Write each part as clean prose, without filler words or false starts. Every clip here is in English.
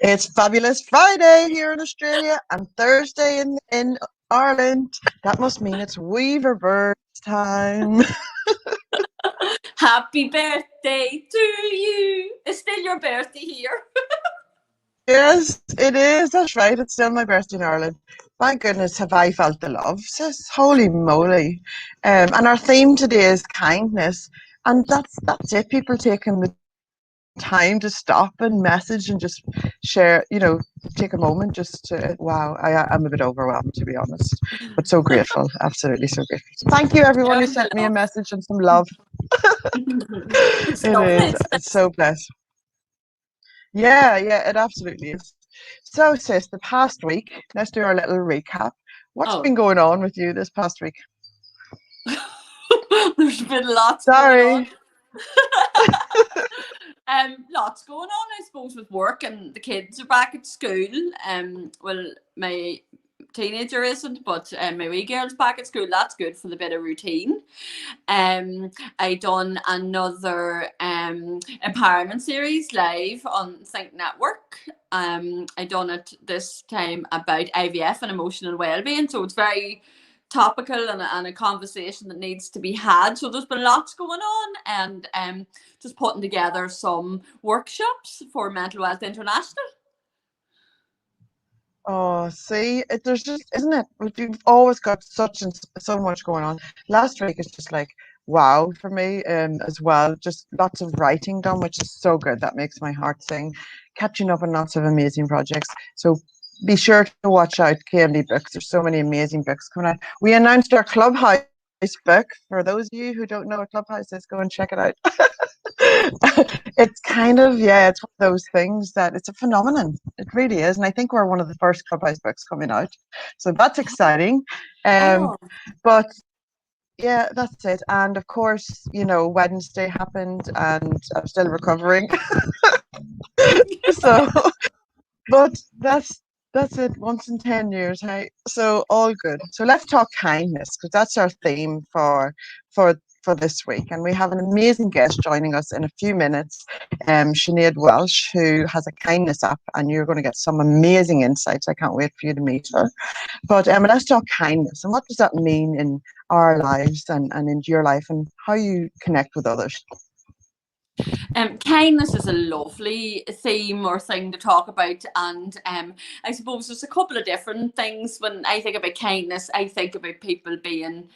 It's Fabulous Friday here in Australia and Thursday in Ireland. That must mean it's Weaverbirds time. Happy birthday to you. It's still your birthday here. Yes, it is. That's right. It's still my birthday in Ireland. Thank goodness have I felt the love, sis. Holy moly. And our theme today is kindness. And that's it. People taking the time to stop and message and just share, take a moment just to, wow, I'm a bit overwhelmed, to be honest, but so grateful, absolutely so grateful. So thank you, everyone who sent me a message and some love. It's It lovely. is, it's so blessed. Yeah, it absolutely is. So, sis, the past week, let's do our little recap. What's been going on with you this past week? There's been lots Sorry. going on. Lots going on, I suppose, with work, and the kids are back at school. Well, my teenager isn't, but my wee girl's back at school. That's good for the bit of routine. I done another empowerment series live on Think Network. I done it this time about IVF and emotional well-being, so it's very topical and a conversation that needs to be had. So there's been lots going on, and just putting together some workshops for Mental Health International. Oh, see, there's just, isn't it? You've always got so much going on. Last week is just like, wow, for me as well. Just lots of writing done, which is so good. That makes my heart sing. Catching up on lots of amazing projects. So be sure to watch out KMD Books. There's so many amazing books coming out. We announced our Clubhouse book. For those of you who don't know what Clubhouse is, go and check it out. It's kind of, it's one of those things that it's a phenomenon. It really is. And I think we're one of the first Clubhouse books coming out. So that's exciting. But yeah, that's it. And of course, Wednesday happened and I'm still recovering. So, but that's it. Once in 10 years, hey. So all good. So let's talk kindness, because that's our theme for this week. And we have an amazing guest joining us in a few minutes, Sinead Welsh, who has a kindness app, and you're going to get some amazing insights. I can't wait for you to meet her. But let's talk kindness, and what does that mean in our lives and in your life, and how you connect with others. Kindness is a lovely theme or thing to talk about, and I suppose there's a couple of different things. When I think about kindness, I think about people being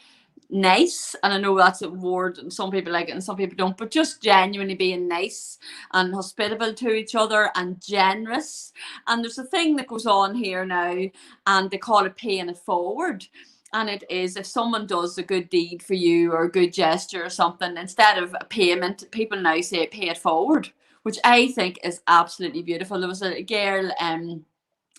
nice, and I know that's a word and some people like it and some people don't, but just genuinely being nice and hospitable to each other and generous. And there's a thing that goes on here now, and they call it paying it forward. And it is, if someone does a good deed for you or a good gesture or something, instead of a payment, people now say pay it forward, which I think is absolutely beautiful. There was a girl,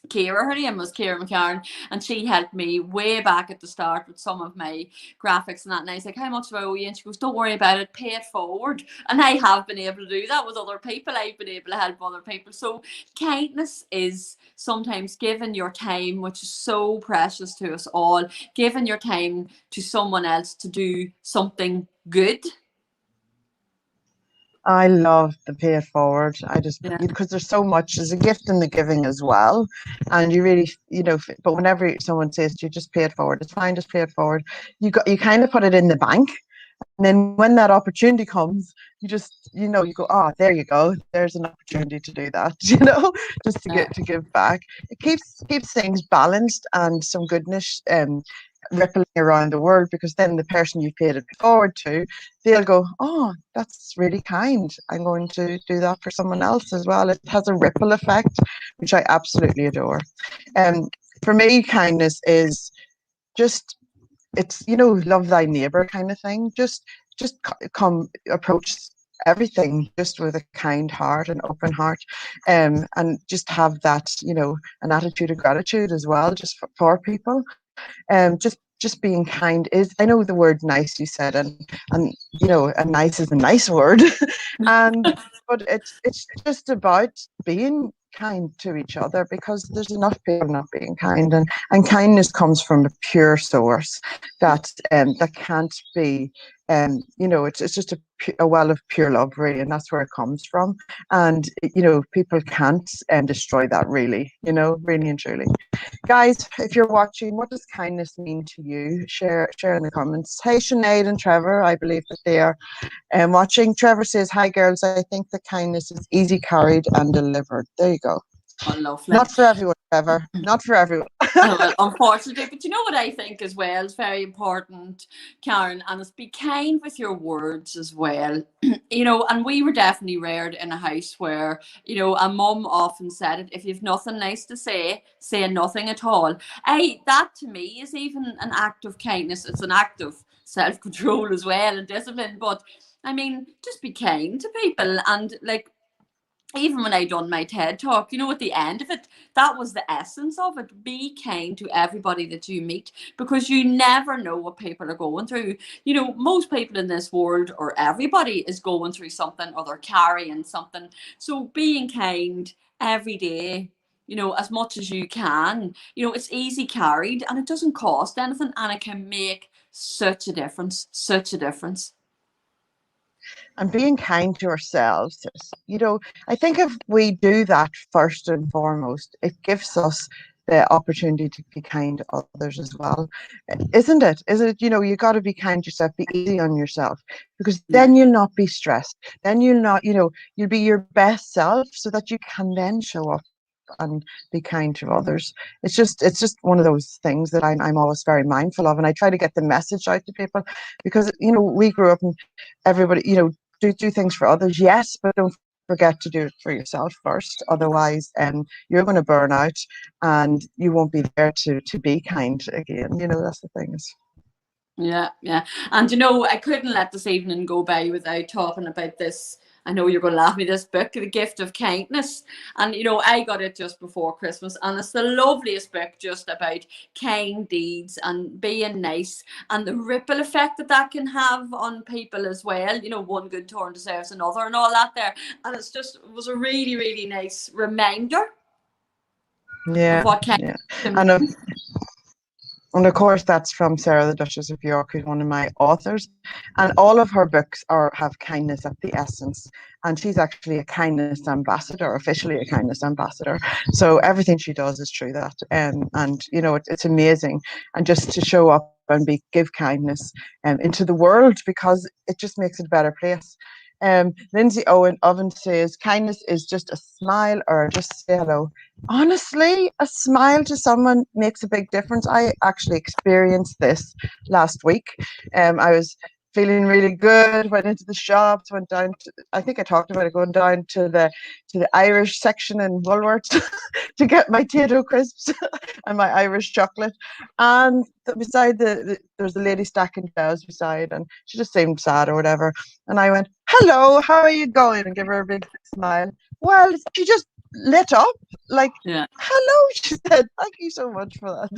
Kira, her name was Kira McCarran, and she helped me way back at the start with some of my graphics and that. And I was like, how much do I owe you? And she goes, don't worry about it, pay it forward. And I have been able to do that with other people. I've been able to help other people. So kindness is sometimes giving your time, which is so precious to us all, giving your time to someone else to do something good. I love the pay it forward. Because there's so much, there's a gift in the giving as well. And you really, but whenever someone says to you, just pay it forward, it's fine, just pay it forward. You kind of put it in the bank. And then when that opportunity comes, you just, you go, oh, there you go. There's an opportunity to do that, just to give back. It keeps things balanced and some goodness rippling around the world, because then the person you paid it forward to, they'll go, oh, that's really kind. I'm going to do that for someone else as well. It has a ripple effect, which I absolutely adore. For me, kindness is just, it's, love thy neighbor kind of thing. Just come approach everything just with a kind heart, an open heart, and just have that, an attitude of gratitude as well, just for people. Just being kind is, I know the word nice you said, and a nice is a nice word, but it's just about being kind to each other, because there's enough people not being kind, and kindness comes from a pure source that can't be you know, it's just a well of pure love, really, and that's where it comes from. And you know, people can't destroy that, really, you know, really and truly. Guys, if you're watching, what does kindness mean to you? Share in the comments. Hey, Sinead and Trevor, I believe that they are watching. Trevor says, hi girls, I think that kindness is easy carried and delivered. There you go. Oh, lovely. Not for everyone, Trevor. Not for everyone. Well, unfortunately, but you know what I think as well is very important, Karen, and it's be kind with your words as well. You know, and we were definitely reared in a house where, you know, a mum often said it, if you've nothing nice to say nothing at all. That to me is even an act of kindness. It's an act of self-control as well and discipline. But I mean, just be kind to people. And like, even when I done my TED talk, you know, at the end of it, that was the essence of it. Be kind to everybody that you meet, because you never know what people are going through. You know, most people in this world, or everybody, is going through something, or they're carrying something. So being kind every day, you know, as much as you can, you know, it's easy carried and it doesn't cost anything, and it can make such a difference, such a difference. And being kind to ourselves, you know, I think if we do that first and foremost, it gives us the opportunity to be kind to others as well. Isn't it? Is it, you know, you got to be kind to yourself, be easy on yourself, because then you'll not be stressed. Then you'll not, you know, you'll be your best self so that you can then show up and be kind to others. It's just one of those things that I'm always very mindful of, and I try to get the message out to people, because you know, we grew up and everybody, you know, do things for others, yes, but don't forget to do it for yourself first. Otherwise, you're going to burn out and you won't be there to be kind again. You know, that's the thing. Yeah. And you know, I couldn't let this evening go by without talking about this. I know you're going to laugh at me, this book, The Gift of Kindness. And, you know, I got it just before Christmas, and it's the loveliest book just about kind deeds and being nice and the ripple effect that can have on people as well. You know, one good turn deserves another and all that there. And it was a really, really nice reminder of what kindness can be. And of course, that's from Sarah, the Duchess of York, who's one of my authors. And all of her books have kindness at the essence. And she's actually a kindness ambassador, officially a kindness ambassador. So everything she does is through that. And you know, it's amazing. And just to show up and give kindness into the world, because it just makes it a better place. Lindsay Oven says, kindness is just a smile or just say hello. Honestly, a smile to someone makes a big difference. I actually experienced this last week. I was feeling really good, went into the shops, went down to, I think I talked about it, going down to the Irish section in Woolworths to get my Tato crisps and my Irish chocolate. And beside there was a lady stacking shelves beside, and she just seemed sad or whatever. And I went, hello, how are you going? And give her a big smile. Well, she just lit up, like, hello, she said, thank you so much for that.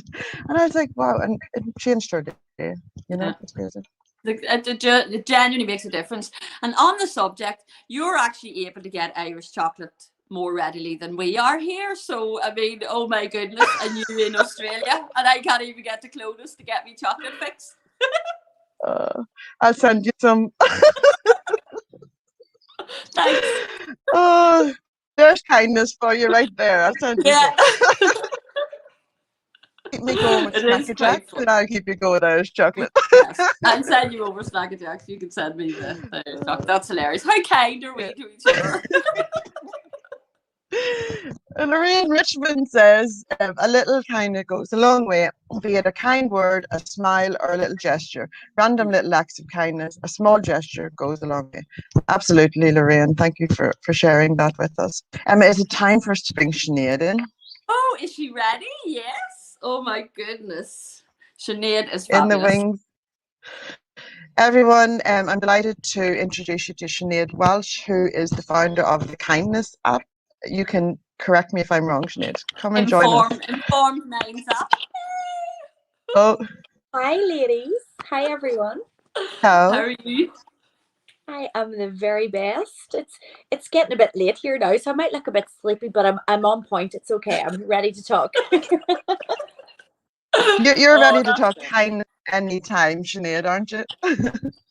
And I was like, wow, and it changed her day, you know. It's crazy. It genuinely makes a difference. And on the subject, you're actually able to get Irish chocolate more readily than we are here. So, I mean, oh my goodness, and you in Australia, and I can't even get to Clonus to get me chocolate fix. I'll send you some. Thanks. Oh, there's kindness for you right there. I'll send you some. Keep me going with Snacker Jacks, and I'll keep you going with Irish chocolate. Yes, I'll send you over Snacker Jacks. You can send me the chocolate. That's hilarious. How kind are we to each other? And Lorraine Richmond says, a little kindness goes a long way, be it a kind word, a smile, or a little gesture. Random little acts of kindness, a small gesture goes a long way. Absolutely, Lorraine. Thank you for sharing that with us. Is it time for us to bring Sinead in? Oh, is she ready? Yes. Oh my goodness. Sinead is fabulous. In the wings. Everyone, I'm delighted to introduce you to Sinead Welsh, who is the founder of the Kindness app. You can correct me if I'm wrong, Sinead. Come and join us. Informed Minds app. Oh. Hi, ladies. Hi, everyone. How are you? I am the very best. It's getting a bit late here now, so I might look a bit sleepy, but I'm on point. It's okay. I'm ready to talk. You're ready to talk kindness anytime, Sinead, aren't you?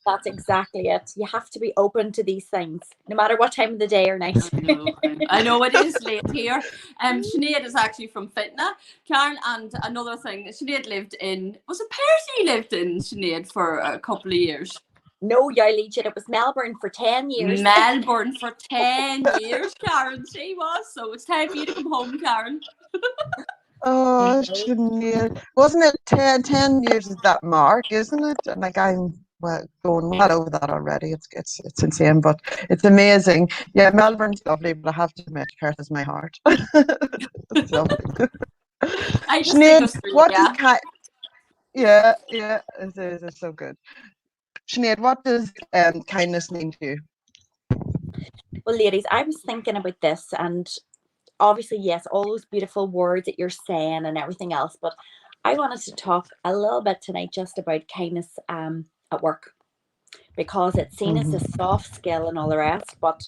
That's exactly it. You have to be open to these things, no matter what time of the day or night. I know it is late here. Sinead is actually from Fitna, Karen, and another thing, Sinead lived in, was it Perth you lived in, Sinead, for a couple of years? No, Legion, it was Melbourne for 10 years. Melbourne for 10 years, Karen, she was. So it's time for you to come home, Karen. Oh, Sinead. Wasn't it 10 years is that mark, isn't it? And like I'm going well over that already. It's insane, but it's amazing. Yeah, Melbourne's lovely, but I have to admit, Perth is my heart. It's lovely. I just think Sinead, what does yeah, it is. It's so good. Sinead, what does kindness mean to you? Well, ladies, I was thinking about this, and obviously, yes, all those beautiful words that you're saying and everything else, but I wanted to talk a little bit tonight just about kindness at work, because it's seen as a soft skill and all the rest, but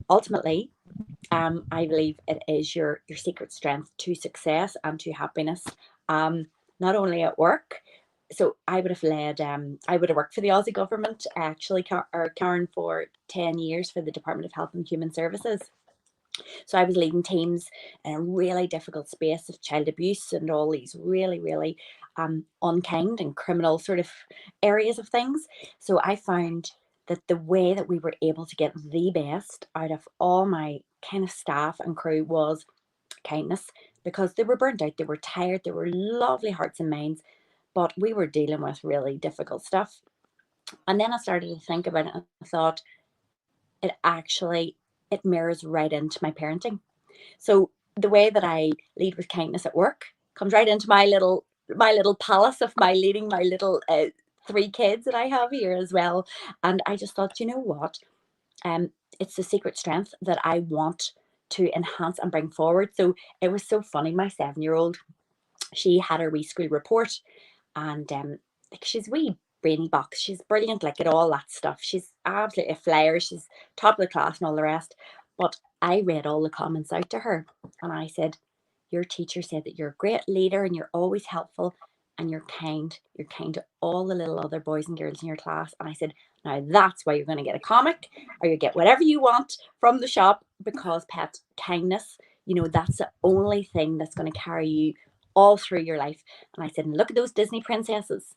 ultimately, I believe it is your secret strength to success and to happiness, not only at work. So I would have worked for the Aussie government, actually, Karen, for 10 years for the Department of Health and Human Services. So I was leading teams in a really difficult space of child abuse and all these really, really unkind and criminal sort of areas of things. So I found that the way that we were able to get the best out of all my kind of staff and crew was kindness, because they were burnt out, they were tired, they were lovely hearts and minds, but we were dealing with really difficult stuff. And then I started to think about it, and I thought it mirrors right into my parenting. So the way that I lead with kindness at work comes right into my little palace of my leading my little 3 kids that I have here as well. And I just thought, you know what? It's the secret strength that I want to enhance and bring forward. So it was so funny. My 7-year-old, she had her wee school report, and like, she's wee brainy box. She's brilliant, like, at all that stuff. She's absolutely a flyer. She's top of the class and all the rest. But I read all the comments out to her, and I said, your teacher said that you're a great leader and you're always helpful and you're kind. You're kind to all the little other boys and girls in your class. And I said, now that's why you're going to get a comic, or you get whatever you want from the shop, because pet kindness, that's the only thing that's going to carry you all through your life. And I said, and look at those Disney princesses.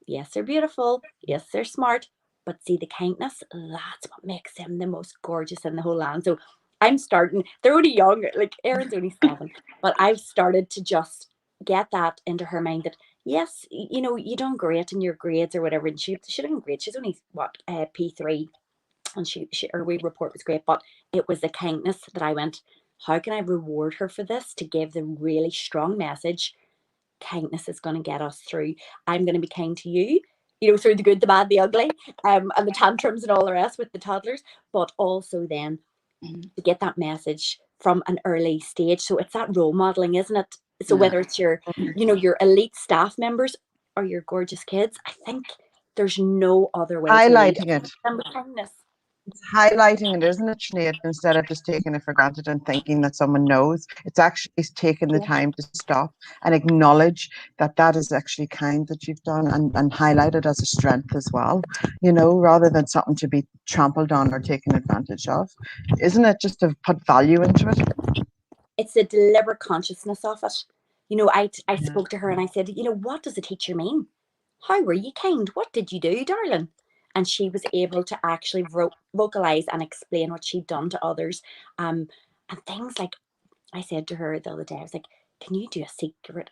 Yes, they're beautiful. Yes, they're smart. But see, the kindness, that's what makes them the most gorgeous in the whole land. So I'm starting, they're only young, like Erin's only 7, but I've started to just get that into her mind that, yes, you done great in your grades or whatever. And she done great. She's only, P3, and her wee report was great. But it was the kindness that I went, how can I reward her for this, to give the really strong message? Kindness is going to get us through. I'm going to be kind to you, through the good, the bad, the ugly, and the tantrums and all the rest with the toddlers, but also then to get that message from an early stage. So it's that role modeling, isn't it? So whether it's your elite staff members or your gorgeous kids, I think there's no other way Highlighting to it. than with kindness. It's highlighting it, isn't it, Sinead? Instead of just taking it for granted and thinking that someone knows, it's actually taking the time to stop and acknowledge that that is actually kind that you've done, and highlight it as a strength as well, rather than something to be trampled on or taken advantage of. Isn't it, just to put value into it? It's the deliberate consciousness of it. I spoke to her and I said, what does a teacher mean? How were you kind? What did you do, darling? And she was able to actually vocalize and explain what she'd done to others. And things like, I said to her the other day, I was like, can you do a secret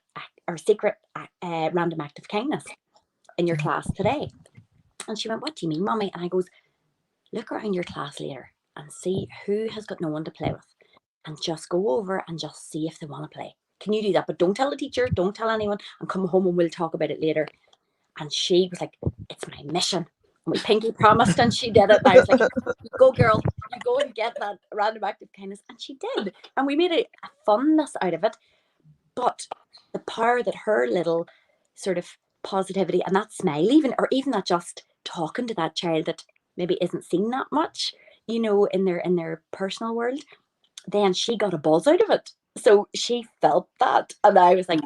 random act of kindness in your class today? And she went, what do you mean, Mommy? And I goes, look around your class later and see who has got no one to play with, and just go over and just see if they want to play. Can you do that? But don't tell the teacher, don't tell anyone, and come home and we'll talk about it later. And she was like, it's my mission. And we pinky promised, and she did it. And I was like, you go, girl, you go and get that random act of kindness. And she did. And we made a funness out of it. But the power that her little sort of positivity and that smile, even that just talking to that child that maybe isn't seen that much, in their personal world, then she got a buzz out of it. So she felt that. And I was like,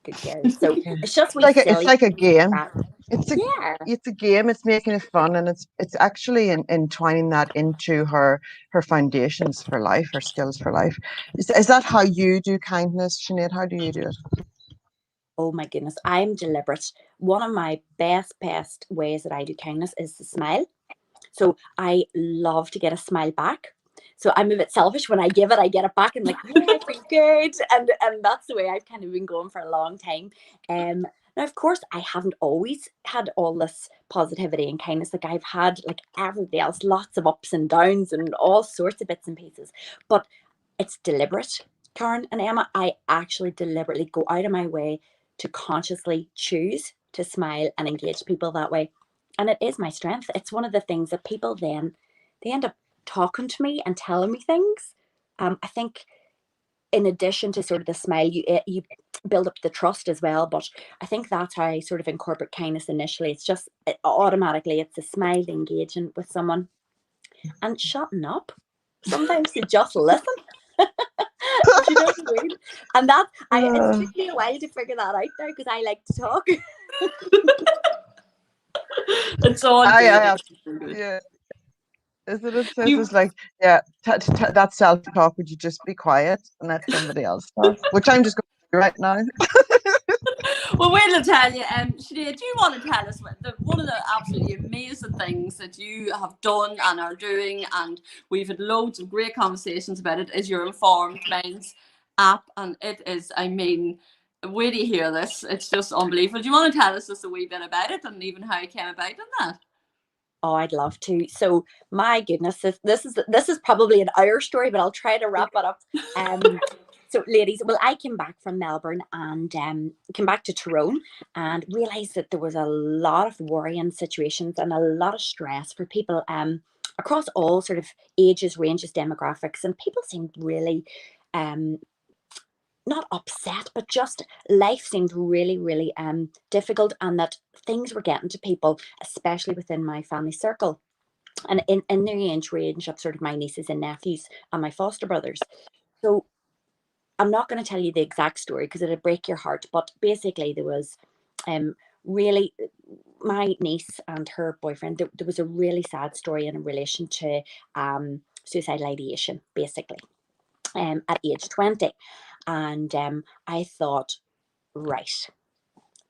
good girl. So Yeah. it's just It's like a game. that. It's a Yeah. it's a game. It's making it fun, and it's actually entwining that into her foundations for life, her skills for life. Is that how you do kindness, Sinead? How do you do it? Oh my goodness, I'm deliberate. One of my best ways that I do kindness is to smile. So I love to get a smile back. So I'm a bit selfish. When I give it, I get it back. I'm like, yeah, I feel good. And that's the way I've kind of been going for a long time. Now, of course, I haven't always had all this positivity and kindness. Like I've had, like everybody else, lots of ups and downs and all sorts of bits and pieces. But it's deliberate, Karen and Emma. I actually deliberately go out of my way to consciously choose to smile and engage people that way. And it is my strength. It's one of the things that people then, they end up talking to me and telling me things. I think in addition to sort of the smile, you build up the trust as well. But I think that's how I sort of incorporate kindness initially. It's just automatically, it's a smile, engaging with someone and shutting up. Sometimes you just listen. Do you know what I mean? And it took me a while to figure that out there because I like to talk. It's all I good. yeah. Isn't it? So You it's like, yeah, that self-talk, would you just be quiet and let somebody else talk? Which I'm just going to do right now. Well, wait, I'll tell you. Sinead, do you want to tell us one of the absolutely amazing things that you have done and are doing, and we've had loads of great conversations about it, is your Informed Minds app, and it is, I mean, wait till you hear this. It's just unbelievable. Do you want to tell us just a wee bit about it and even how you came about in that? Oh, I'd love to. So, my goodness, this is probably an hour story, but I'll try to wrap it up. So, ladies, well, I came back from Melbourne and came back to Tyrone and realised that there was a lot of worrying situations and a lot of stress for people across all sort of ages, ranges, demographics, and people seemed really not upset, but just life seemed really, really difficult, and that things were getting to people, especially within my family circle and in the age range of sort of my nieces and nephews and my foster brothers. So I'm not going to tell you the exact story because it'll break your heart, but basically there was really my niece and her boyfriend, there was a really sad story in relation to suicidal ideation, basically, at age 20. And I thought, right,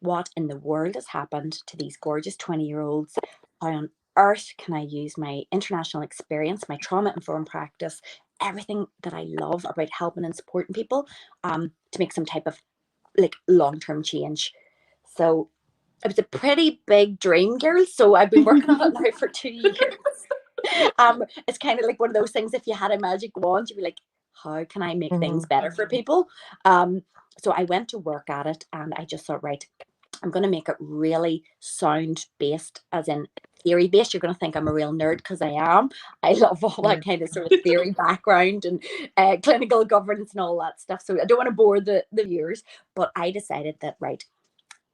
what in the world has happened to these gorgeous 20-year-olds? How on earth can I use my international experience, my trauma-informed practice, everything that I love about helping and supporting people to make some type of like long-term change? So it was a pretty big dream, girl. So I've been working on it now for 2 years. It's kind of like one of those things, if you had a magic wand, you'd be like, how can I make things better for people? So I went to work at it and I just thought, right, I'm going to make it really sound based, as in theory based. You're going to think I'm a real nerd because I am. I love all that kind of sort of theory background and clinical governance and all that stuff. So I don't want to bore the viewers, but I decided that, right,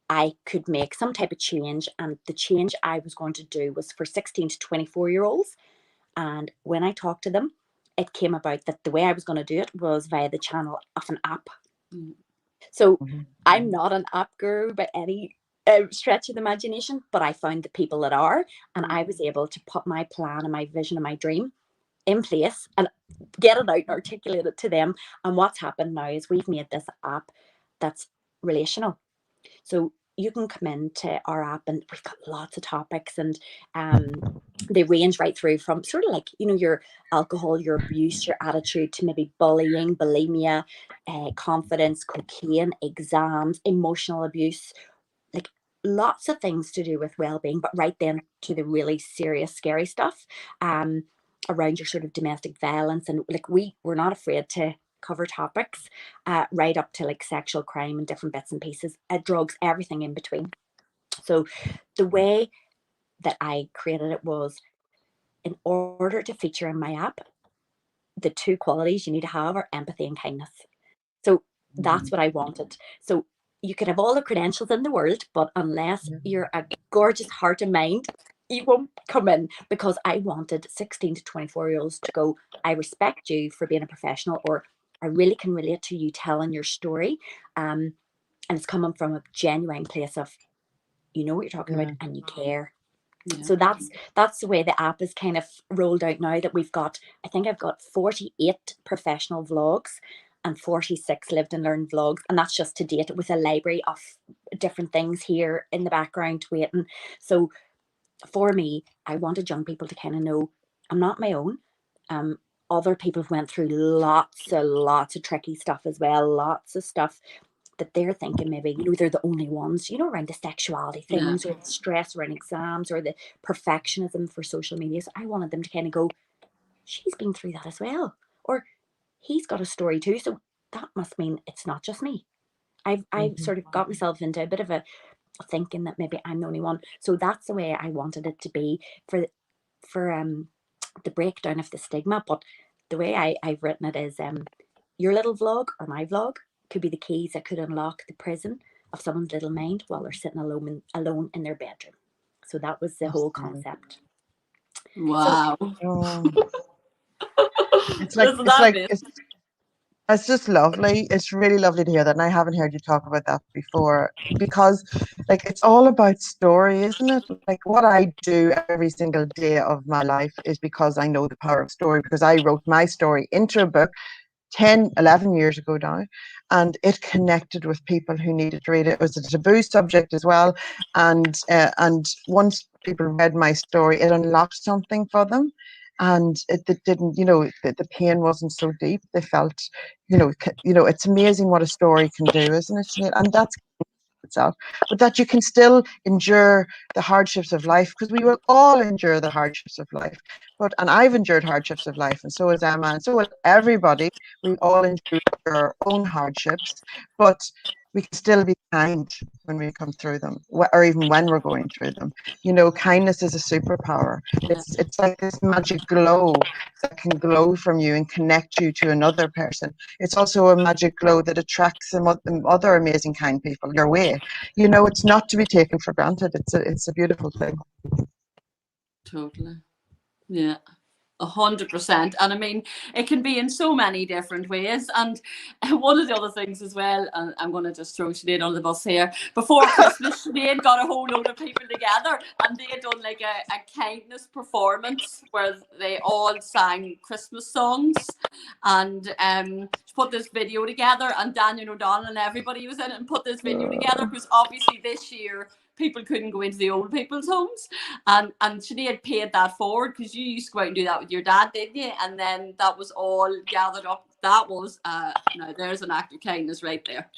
I could make some type of change. And the change I was going to do was for 16 to 24-year-olds. And when I talked to them, it came about that the way I was going to do it was via the channel of an app. So I'm not an app guru by any stretch of the imagination, but I found the people that are, and I was able to put my plan and my vision and my dream in place and get it out and articulate it to them. And what's happened now is we've made this app that's relational. So you can come into our app and we've got lots of topics, and they range right through from sort of like, you know, your alcohol, your abuse, your attitude, to maybe bullying, bulimia, confidence, cocaine, exams, emotional abuse, like lots of things to do with well-being, but right then to the really serious, scary stuff around your sort of domestic violence. And like we're not afraid to cover topics right up to like sexual crime and different bits and pieces, drugs, everything in between. So the way that I created it was, in order to feature in my app, the two qualities you need to have are empathy and kindness. So that's what I wanted. So you could have all the credentials in the world, but unless you're a gorgeous heart and mind, you won't come in, because I wanted 16 to 24-year-olds to go, I respect you for being a professional, or I really can relate to you telling your story. and it's coming from a genuine place of, you know what you're talking about and you care. So that's the way the app is kind of rolled out now, that we've got, I think I've got 48 professional vlogs and 46 lived and learned vlogs, and that's just to date, with a library of different things here in the background waiting. So for me, I wanted young people to kind of know I'm not my own. Other people have went through lots of tricky stuff as well, lots of stuff that they're thinking maybe, you know, they're the only ones, you know, around the sexuality things or the stress around exams or the perfectionism for social media. So I wanted them to kind of go, she's been through that as well, or he's got a story too, so that must mean it's not just me. I've sort of got myself into a bit of a thinking that maybe I'm the only one. So that's the way I wanted it to be for the breakdown of the stigma. But the way I've written it is your little vlog or my vlog could be the keys that could unlock the prison of someone's little mind while they're sitting alone in their bedroom. So that was the whole concept. Wow. So, it's just lovely. It's really lovely to hear that. And I haven't heard you talk about that before, because like it's all about story, isn't it? Like what I do every single day of my life is because I know the power of story, because I wrote my story into a book 10, 11 years ago now, and it connected with people who needed to read it. It was a taboo subject as well. And once people read my story, it unlocked something for them. And it didn't, you know, the pain wasn't so deep. They felt, you know, it's amazing what a story can do, isn't it, Sinead? And that's itself, but that you can still endure the hardships of life, because we will all endure the hardships of life. And I've endured hardships of life, and so has Emma, and so will everybody. We all endure our own hardships, but we can still be kind when we come through them, or even when we're going through them. You know, kindness is a superpower. It's like this magic glow that can glow from you and connect you to another person. It's also a magic glow that attracts some other amazing kind people your way. You know, it's not to be taken for granted. It's a beautiful thing. Totally. Yeah. 100%. And I mean, it can be in so many different ways. And one of the other things as well, and I'm going to just throw Sinead on the bus here, before Christmas, Sinead got a whole load of people together and they had done like a kindness performance where they all sang Christmas songs, and put this video together, and Daniel O'Donnell and everybody was in it and put this video together, because obviously this year people couldn't go into the old people's homes, and Sinead paid that forward, because you used to go out and do that with your dad, didn't you? And then that was all gathered up. That was now there's an act of kindness right there.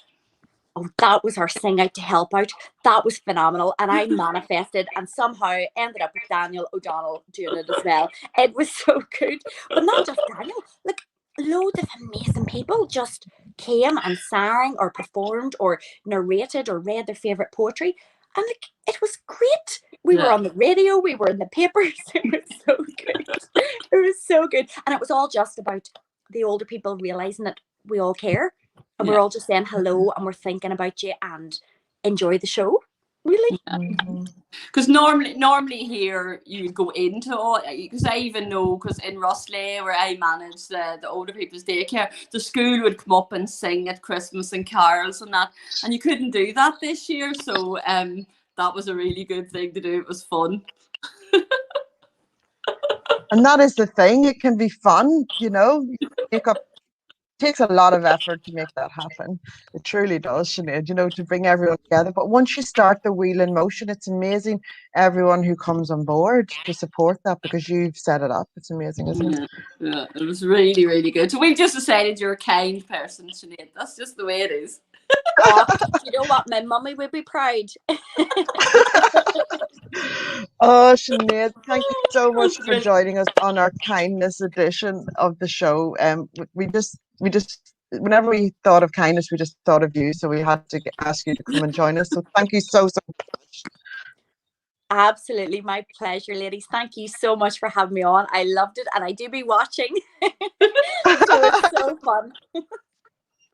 Oh, that was our sing out to help out. That was phenomenal, and I manifested and somehow ended up with Daniel O'Donnell doing it as well. It was so good. But not just Daniel, like loads of amazing people just came and sang or performed or narrated or read their favourite poetry. And like, it was great. We were on the radio, we were in the papers. It was so good. It was so good. And it was all just about the older people realising that we all care. And we're all just saying hello and we're thinking about you and enjoy the show. Really? Because normally here you go into all, because I even know, because in Rosslea where I manage the older people's daycare, the school would come up and sing at Christmas and carols and that, and you couldn't do that this year, so that was a really good thing to do. It was fun. And that is the thing, it can be fun, you know. Takes a lot of effort to make that happen. It truly does, Sinead, you know, to bring everyone together. But once you start the wheel in motion, it's amazing everyone who comes on board to support that, because you've set it up. It's amazing, isn't it? Yeah, it was really, really good. So we've just decided you're a kind person, Sinead. That's just the way it is. Oh, you know what? My mummy would be proud. Oh, Sinead, thank you so much for joining us on our kindness edition of the show. We just whenever we thought of kindness, we just thought of you, so we had to ask you to come and join us. So thank you so much. Absolutely, my pleasure, ladies. Thank you so much for having me on. I loved it, and I do be watching. So it's so fun.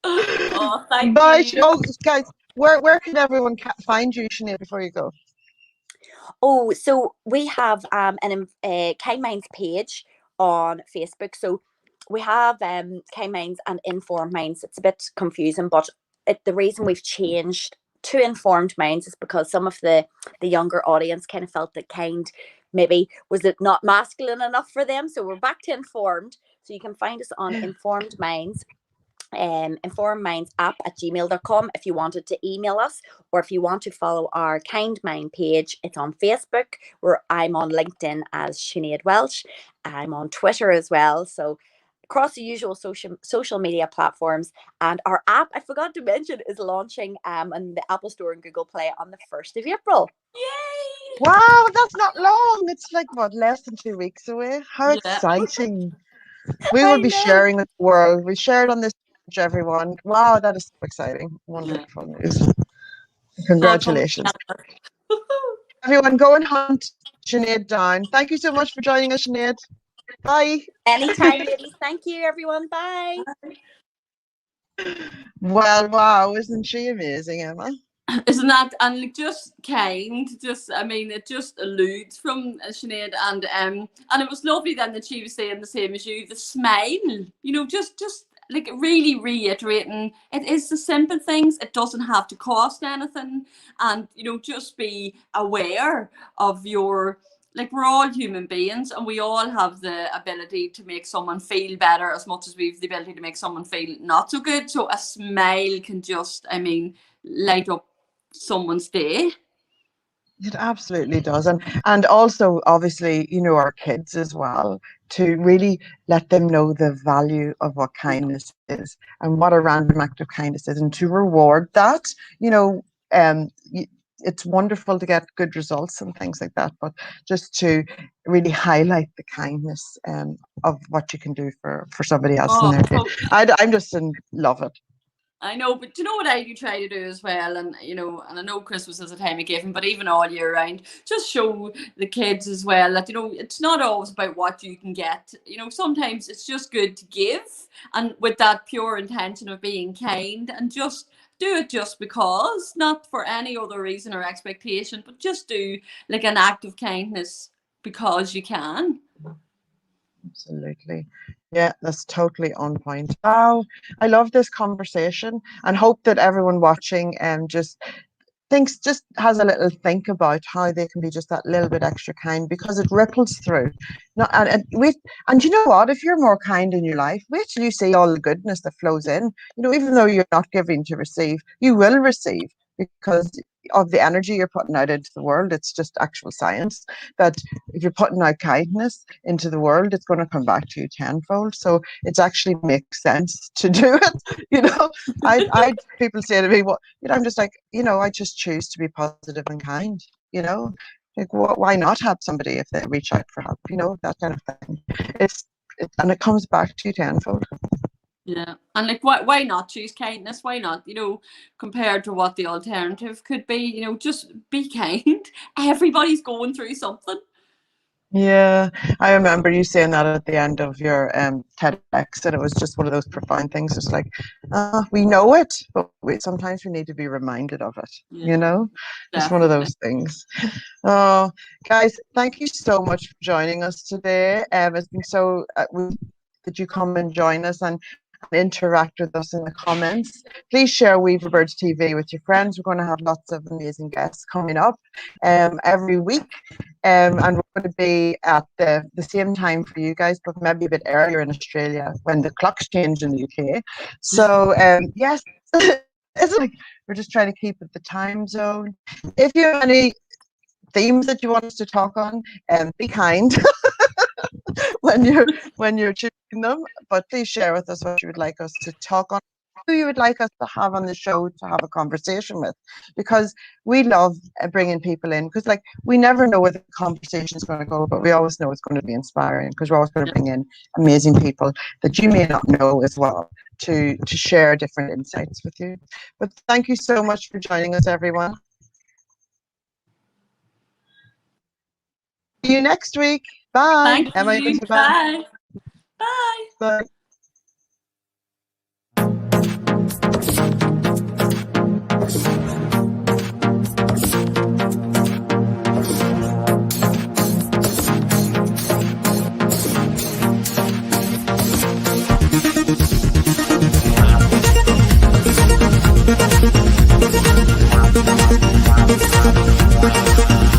Oh, thank you. Oh, guys, where can everyone find you, Sinead, before you go? Oh, so we have a Kind Minds page on Facebook. So we have Kind Minds and Informed Minds. It's a bit confusing, but the reason we've changed to Informed Minds is because some of the younger audience kind of felt that kind maybe was it not masculine enough for them. So we're back to Informed. So you can find us on Informed Minds. Informed Minds app at gmail.com if you wanted to email us, or if you want to follow our Kind Mind page. It's on Facebook, where I'm on LinkedIn as Sinead Welsh. I'm on Twitter as well. So across the usual social media platforms. And our app, I forgot to mention, is launching on the Apple Store and Google Play on the 1st of April. Yay! Wow, that's not long. It's like, what, less than 2 weeks away? How Yeah. exciting. We will be sharing with the world. We shared on this page, everyone. Wow, that is so exciting. Wonderful news. Congratulations. Everyone, go and hunt Sinead down. Thank you so much for joining us, Sinead. Bye. Anytime, ladies. Thank you, everyone. Bye. Well, wow, isn't she amazing, Emma? Isn't that, and like, just kind, just, I mean, it just alludes from Sinead, and it was lovely then that she was saying the same as you, the smile, you know, just like really reiterating, it is the simple things, it doesn't have to cost anything, and, you know, just be aware of your, like, we're all human beings and we all have the ability to make someone feel better as much as we have the ability to make someone feel not so good. So a smile can just, I mean, light up someone's day. It absolutely does. And also, obviously, you know, our kids as well, to really let them know the value of what kindness is and what a random act of kindness is, and to reward that. You know, it's wonderful to get good results and things like that, but just to really highlight the kindness of what you can do for somebody else in their day. I'm just in love it. I know, but do you know what I do try to do as well? And, you know, and I know Christmas is a time of giving, but even all year round, just show the kids as well that, you know, it's not always about what you can get. You know, sometimes it's just good to give, and with that pure intention of being kind, and just do it just because, not for any other reason or expectation, but just do like an act of kindness because you can. Absolutely. Yeah, that's totally on point. Wow, I love this conversation, and hope that everyone watching just has a little think about how they can be just that little bit extra kind, because it ripples through. Not, and you know what? If you're more kind in your life, wait till you see all the goodness that flows in. You know, even though you're not giving to receive, you will receive, because of the energy you're putting out into the world. It's just actual science that if you're putting out kindness into the world, it's going to come back to you tenfold. So it actually makes sense to do it. You know, I people say to me, "Well, you know," I'm just like, you know, I just choose to be positive and kind. You know, like why not help somebody if they reach out for help? You know, that kind of thing. And it comes back to you tenfold. Yeah, and like, why not choose kindness? Why not, you know, compared to what the alternative could be? You know, just be kind. Everybody's going through something. Yeah, I remember you saying that at the end of your TEDx, and it was just one of those profound things. It's like, we know it, but sometimes we need to be reminded of it. Yeah, you know, it's one of those things. Oh, guys, thank you so much for joining us today. It's been so that you come and join us and interact with us in the comments. Please share Weaverbirds TV with your friends. We're going to have lots of amazing guests coming up every week, and we're going to be at the same time for you guys, but maybe a bit earlier in Australia when the clocks change in the UK. So yes, it's like we're just trying to keep it the time zone. If you have any themes that you want us to talk on, be kind. when you're choosing them, but please share with us what you would like us to talk on, who you would like us to have on the show to have a conversation with, because we love bringing people in, because like we never know where the conversation is going to go, but we always know it's going to be inspiring, because we're always going to bring in amazing people that you may not know as well to share different insights with you. But thank you so much for joining us, everyone. See you next week. Bye. Thank you. Bye. Bye. Bye.